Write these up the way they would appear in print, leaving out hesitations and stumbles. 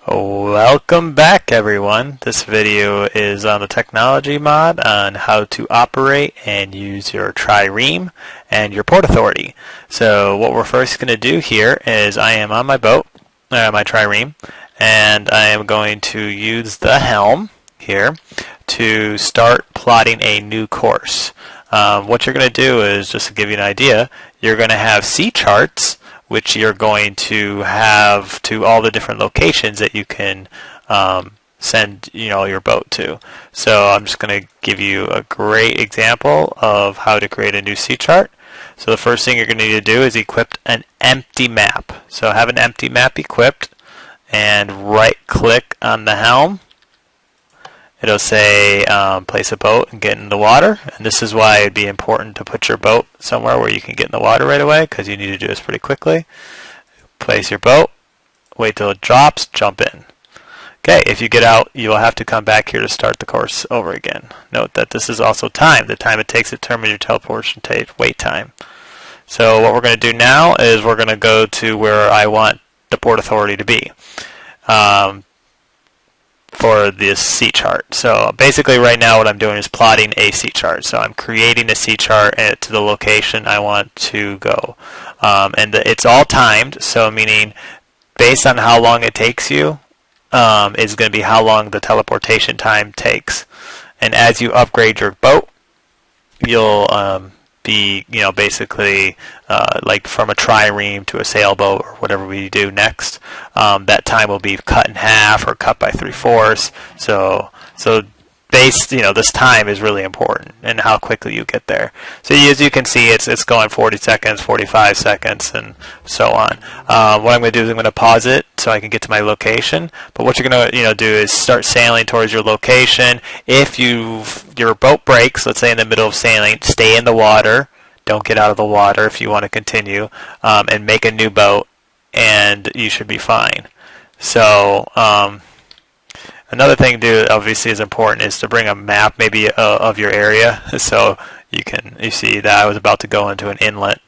Welcome back, everyone. This video is on the technology mod on how to operate and use your Trireme and your Port Authority. So what we're first going to do here is I am on my boat, my Trireme, and I am going to use the helm here to start plotting a new course. What you're going to do is, just to give you an idea, you're going to have sea charts which you're going to have to all the different locations that you can send your boat to. So I'm just going to give you a great example of how to create a new sea chart. So the first thing you're going to need to do is equip an empty map. So have an empty map equipped and right click on the helm. It'll say place a boat and get in the water, and this is why it'd be important to put your boat somewhere where you can get in the water right away, because you need to do this pretty quickly. Place your boat, wait till it drops, jump in. Okay, if you get out, you will have to come back here to start the course over again. Note that this is also time. The time it takes to determine your teleportation wait time. So what we're going to do now is we're going to go to where I want the Port Authority to be. For this sea chart. So basically right now what I'm doing is plotting a sea chart. So I'm creating a sea chart to the location I want to go. It's all timed, so meaning based on how long it takes you is going to be how long the teleportation time takes. And as you upgrade your boat, you'll be basically like from a trireme to a sailboat or whatever we do next, that time will be cut in half or cut by 3/4. So this time is really important and how quickly you get there. So as you can see, it's going 40 seconds, 45 seconds, and so on. What I'm going to do is I'm going to pause it so I can get to my location. But what you're going to do is start sailing towards your location. If your boat breaks, let's say in the middle of sailing, stay in the water. Don't get out of the water if you want to continue, and make a new boat, and you should be fine. So another thing to obviously is important is to bring a map maybe of your area, so you see that I was about to go into an inlet.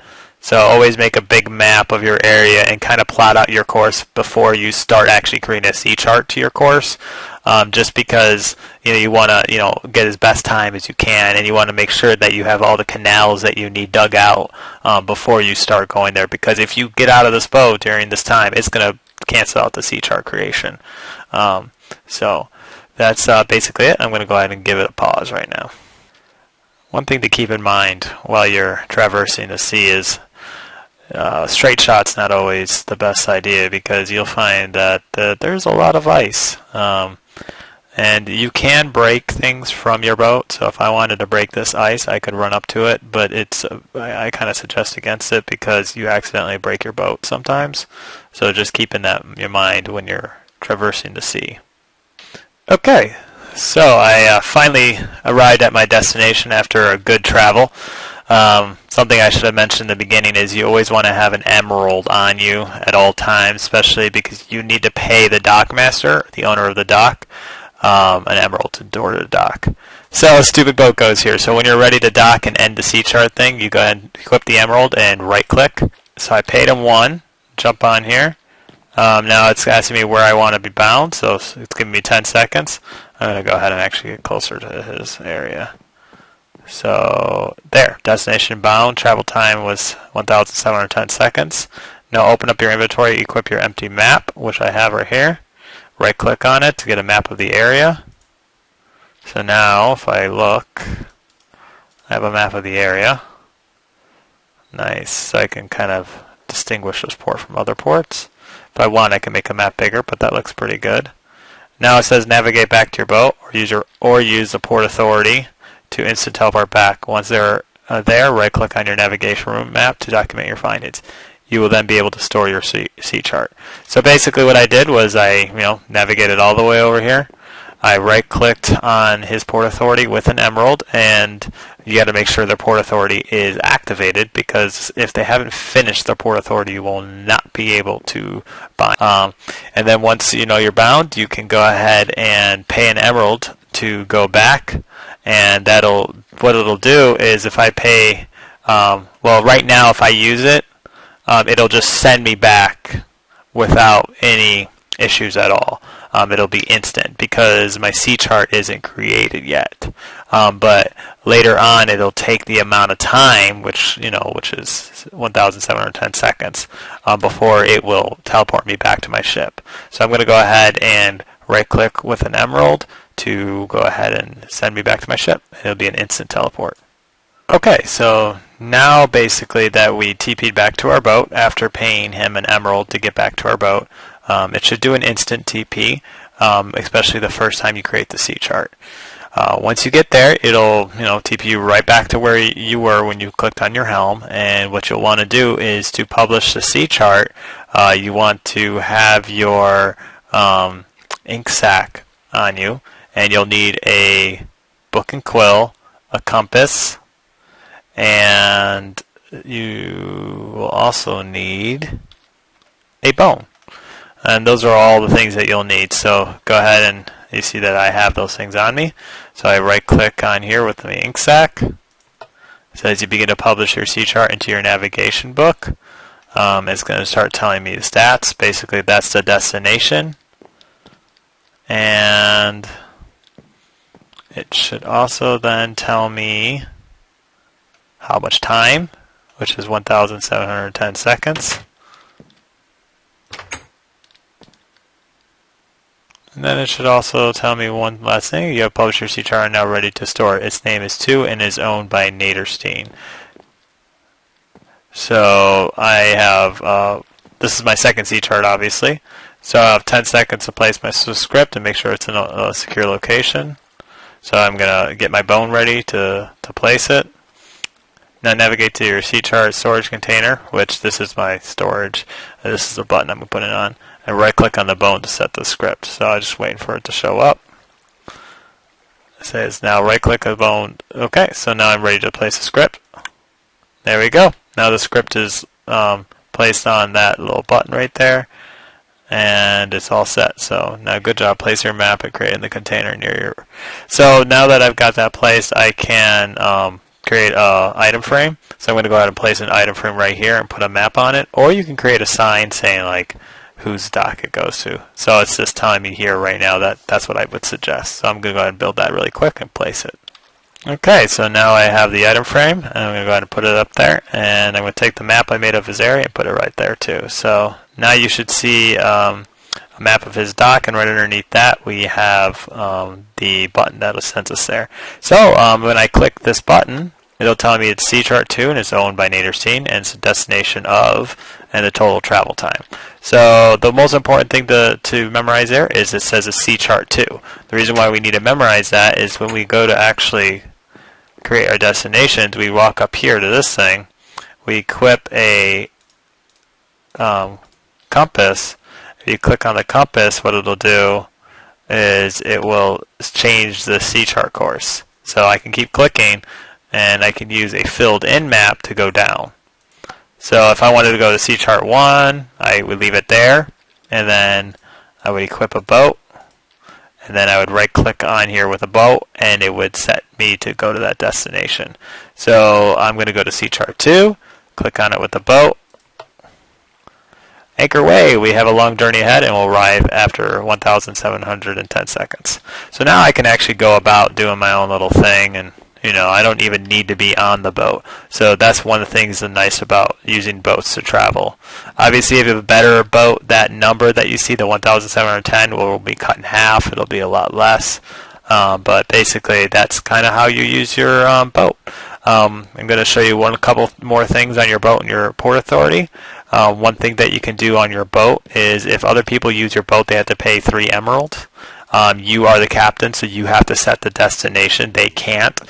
So always make a big map of your area and kind of plot out your course before you start actually creating a sea chart to your course. Just because you want to get as best time as you can, and you want to make sure that you have all the canals that you need dug out before you start going there. Because if you get out of this boat during this time, it's going to cancel out the sea chart creation. So that's basically it. I'm going to go ahead and give it a pause right now. One thing to keep in mind while you're traversing the sea is straight shot's not always the best idea, because you'll find that there's a lot of ice. And you can break things from your boat. So if I wanted to break this ice, I could run up to it, but I kind of suggest against it because you accidentally break your boat sometimes. So just keeping that in your mind when you're traversing the sea. Okay, so I finally arrived at my destination after a good travel. Something I should have mentioned in the beginning is you always want to have an emerald on you at all times, especially because you need to pay the dockmaster, the owner of the dock, an emerald to order the dock. So a stupid boat goes here. So when you're ready to dock and end the sea chart thing, you go ahead and equip the emerald and right click. So I paid him 1, jump on here. Now it's asking me where I want to be bound, so it's giving me 10 seconds. I'm going to go ahead and actually get closer to his area. So there, destination bound, travel time was 1,710 seconds. Now open up your inventory, equip your empty map, which I have right here. Right click on it to get a map of the area. So now if I look, I have a map of the area. Nice, so I can kind of distinguish this port from other ports. If I want, I can make a map bigger, but that looks pretty good. Now it says navigate back to your boat, or use the Port Authority to instant teleport back. Once they're there, right click on your navigation room map to document your findings. You will then be able to store your sea chart. So basically what I did was I navigated all the way over here. I right clicked on his Port Authority with an emerald, and you got to make sure their Port Authority is activated, because if they haven't finished their Port Authority, you will not be able to bind. And then once you're bound, you can go ahead and pay an emerald to go back, and what it'll do is if I pay, right now if I use it, it'll just send me back without any issues at all. It'll be instant because my C chart isn't created yet. But later on, it'll take the amount of time, which is 1,710 seconds, before it will teleport me back to my ship. So I'm going to go ahead and right-click with an emerald to go ahead and send me back to my ship. It'll be an instant teleport. Okay, so now basically that we TP'd back to our boat after paying him an emerald to get back to our boat, it should do an instant TP, especially the first time you create the C chart. Once you get there, it'll TP you right back to where you were when you clicked on your helm. And what you'll want to do is to publish the C chart. You want to have your ink sac on you, and you'll need a book and quill, a compass, and you will also need a bone. And those are all the things that you'll need. So go ahead, and you see that I have those things on me. So I right click on here with the ink sac. It says you begin to publish your C chart into your navigation book. It's going to start telling me the stats. Basically that's the destination. And it should also then tell me how much time, which is 1,710 seconds. And then it should also tell me one last thing. You have published your C chart and now ready to store. Its name is 2 and is owned by Naderstein. So I have, this is my second C chart obviously. So I have 10 seconds to place my script and make sure it's in a secure location. So I'm going to get my bone ready to place it. Now navigate to your C chart storage container, which this is my storage. This is the button I'm going to put it on. And right click on the bone to set the script. So I'm just waiting for it to show up. It says now right click on the bone. Okay, so now I'm ready to place the script. There we go. Now the script is placed on that little button right there. And it's all set. So now good job. Place your map and creating the container near your. So now that I've got that placed, I can create an item frame. So I'm going to go ahead and place an item frame right here and put a map on it. Or you can create a sign saying like whose dock it goes to. So it's just telling me here right now that that's what I would suggest. So I'm going to go ahead and build that really quick and place it. Okay, so now I have the item frame, and I'm going to go ahead and put it up there, and I'm going to take the map I made of his area and put it right there too. So now you should see a map of his dock, and right underneath that we have the button that sends us there. So when I click this button, it'll tell me it's C chart 2 and it's owned by Naderstein, and it's a destination of, and the total travel time. So the most important thing to memorize there is it says it's C chart 2. The reason why we need to memorize that is when we go to actually create our destinations, we walk up here to this thing, we equip a compass. If you click on the compass, what it'll do is it will change the C chart course. So I can keep clicking, and I can use a filled in map to go down. So if I wanted to go to C chart 1, I would leave it there, and then I would equip a boat, and then I would right click on here with a boat, and it would set me to go to that destination. So I'm going to go to C chart 2, click on it with the boat, anchor way. We have a long journey ahead, and we'll arrive after 1,710 seconds. So now I can actually go about doing my own little thing, and I don't even need to be on the boat. So that's one of the things that's nice about using boats to travel. Obviously, if you have a better boat, that number that you see, the 1,710, will be cut in half. It'll be a lot less. But basically, that's kind of how you use your boat. I'm going to show you a couple more things on your boat and your Port Authority. One thing that you can do on your boat is if other people use your boat, they have to pay 3 emeralds. You are the captain, so you have to set the destination. They can't.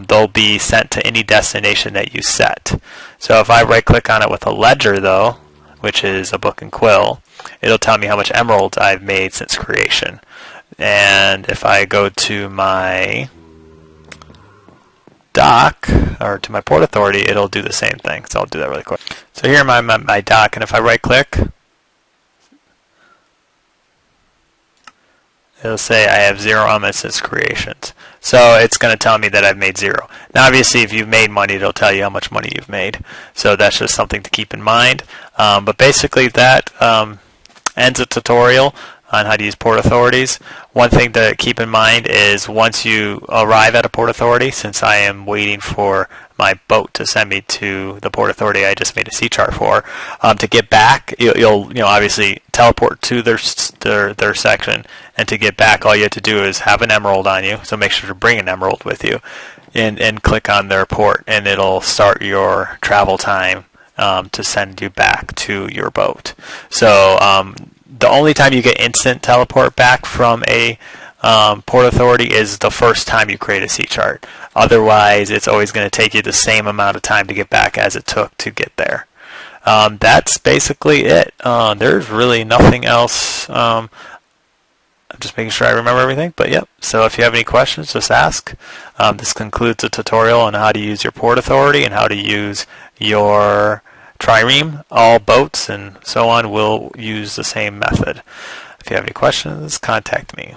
They'll be sent to any destination that you set. So if I right click on it with a ledger though, which is a book and quill, it'll tell me how much emeralds I've made since creation. And if I go to my dock, or to my Port Authority, it'll do the same thing. So I'll do that really quick. So here am I at my dock, and if I right click, it'll say I have 0 elements since creations. So it's going to tell me that I've made 0. Now obviously if you've made money, it'll tell you how much money you've made. So that's just something to keep in mind. But basically that ends a tutorial on how to use port authorities. One thing to keep in mind is once you arrive at a port authority, since I am waiting for my boat to send me to the port authority I just made a sea chart for, to get back, you'll obviously teleport to their section, and to get back, all you have to do is have an emerald on you. So make sure to bring an emerald with you, and click on their port, and it'll start your travel time to send you back to your boat. So the only time you get instant teleport back from a port authority is the first time you create a sea chart. Otherwise, it's always going to take you the same amount of time to get back as it took to get there. That's basically it. There's really nothing else. I'm just making sure I remember everything, but yep. So if you have any questions, just ask. This concludes the tutorial on how to use your port authority and how to use your trireme. All boats and so on will use the same method. If you have any questions, contact me.